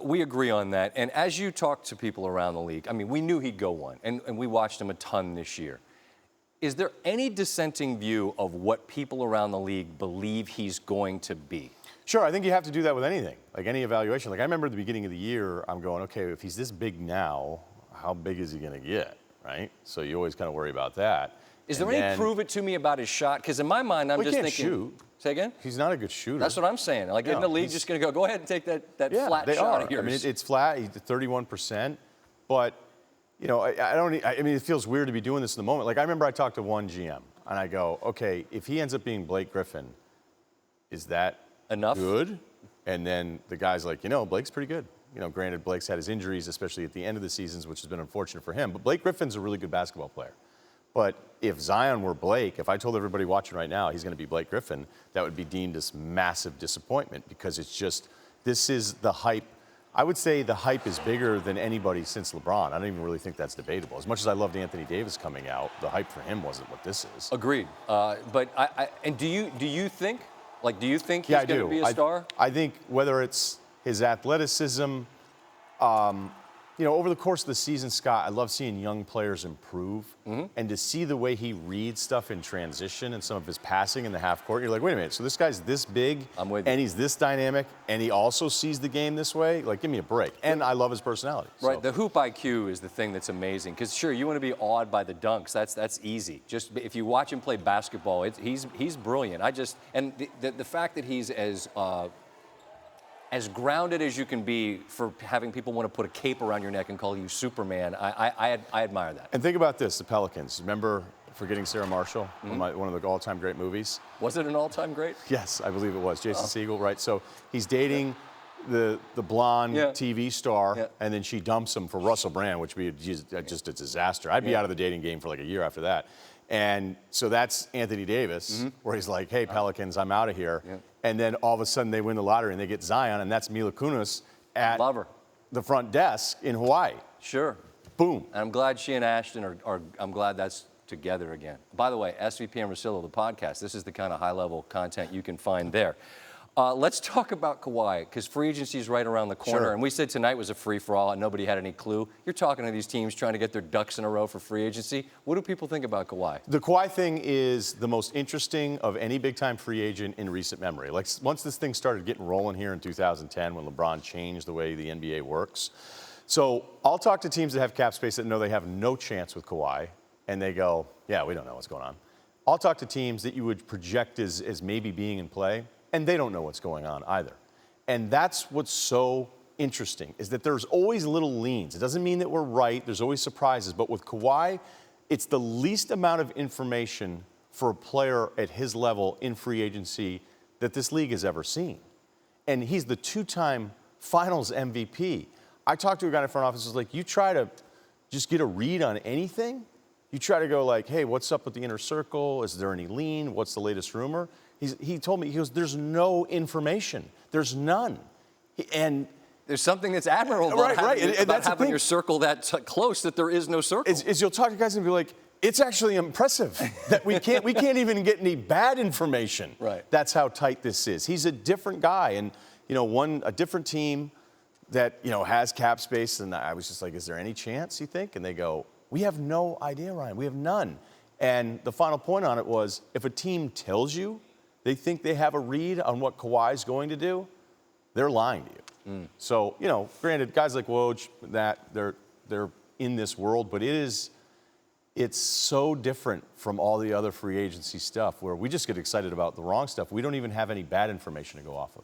We agree on that. And as you talk to people around the league, I mean, we knew he'd go one, and we watched him a ton this year. Is there any dissenting view of what people around the league believe he's going to be? Sure, I think you have to do that with anything, like any evaluation. Like I remember at the beginning of the year, I'm going, okay, if he's this big now, how big is he going to get, right? So you always kind of worry about that. Is there any prove it to me about his shot? Because in my mind, I'm just thinking. Shoot. Say again? He's not a good shooter. That's what I'm saying. Like, isn't the league just going to go ahead and take that flat shot of yours? I mean, it's flat. He's at 31%. But, you know, I mean, it feels weird to be doing this in the moment. Like, I remember I talked to one GM, and I go, okay, if he ends up being Blake Griffin, is that enough? Good? And then the guy's like, you know, Blake's pretty good. You know, granted, Blake's had his injuries, especially at the end of the seasons, which has been unfortunate for him. But Blake Griffin's a really good basketball player. But if Zion were Blake, if I told everybody watching right now he's going to be Blake Griffin, that would be deemed as massive disappointment because it's just, this is the hype. I would say the hype is bigger than anybody since LeBron. I don't even really think that's debatable. As much as I loved Anthony Davis coming out, the hype for him wasn't what this is. Agreed. But and do you think, like, do you think he's going to be a star? I think whether it's his athleticism, you know, over the course of the season, Scott, I love seeing young players improve. And to see the way he reads stuff in transition and some of his passing in the half court, you're like, wait a minute, so this guy's this big, and he's this dynamic, and he also sees the game this way? Like, give me a break. And I love his personality. Right, the hoop IQ is the thing that's amazing. Because, sure, you want to be awed by the dunks. That's easy. Just if you watch him play basketball, he's brilliant. And the fact that he's as grounded as you can be for having people want to put a cape around your neck and call you Superman, I admire that. And think about this, the Pelicans. Remember Forgetting Sarah Marshall, one of the all-time great movies? Was it an all-time great? Yes, I believe it was. Jason Segel, right? So he's dating the blonde TV star, and then she dumps him for Russell Brand, which would be just a disaster. I'd be out of the dating game for like a year after that. And so that's Anthony Davis, where he's like, hey, Pelicans, I'm out of here. And then all of a sudden they win the lottery and they get Zion, and that's Mila Kunis at the front desk in Hawaii. Sure. Boom. And I'm glad she and Ashton I'm glad that's together again. By the way, SVP and Russillo, the podcast, this is the kind of high-level content you can find there. Let's talk about Kawhi, because free agency is right around the corner. Sure. And we said tonight was a free-for-all and nobody had any clue. You're talking to these teams trying to get their ducks in a row for free agency. What do people think about Kawhi? The Kawhi thing is the most interesting of any big-time free agent in recent memory. Like, once this thing started getting rolling here in 2010 when LeBron changed the way the NBA works. So I'll talk to teams that have cap space that know they have no chance with Kawhi, and they go, yeah, we don't know what's going on. I'll talk to teams that you would project as maybe being in play, and they don't know what's going on either. And that's what's so interesting, is that there's always little leans. It doesn't mean that we're right. There's always surprises. But with Kawhi, it's the least amount of information for a player at his level in free agency that this league has ever seen. And he's the two-time Finals MVP. I talked to a guy in the front office who's like, you try to just get a read on anything? You try to go like, hey, what's up with the inner circle? Is there any lean? What's the latest rumor? He told me, he goes, there's no information. There's none. And there's something that's admirable about having your circle that close that there is no circle. Is you'll talk to guys and be like, it's actually impressive that we can't even get any bad information. Right. That's how tight this is. He's a different guy, and you know, a different team that has cap space. And I was just like, is there any chance you think? And they go, we have no idea, Ryan. We have none. And the final point on it was, if a team tells you they think they have a read on what Kawhi's going to do, they're lying to you. So, granted, guys like Woj, they're in this world, but it's so different from all the other free agency stuff where we just get excited about the wrong stuff. We don't even have any bad information to go off of.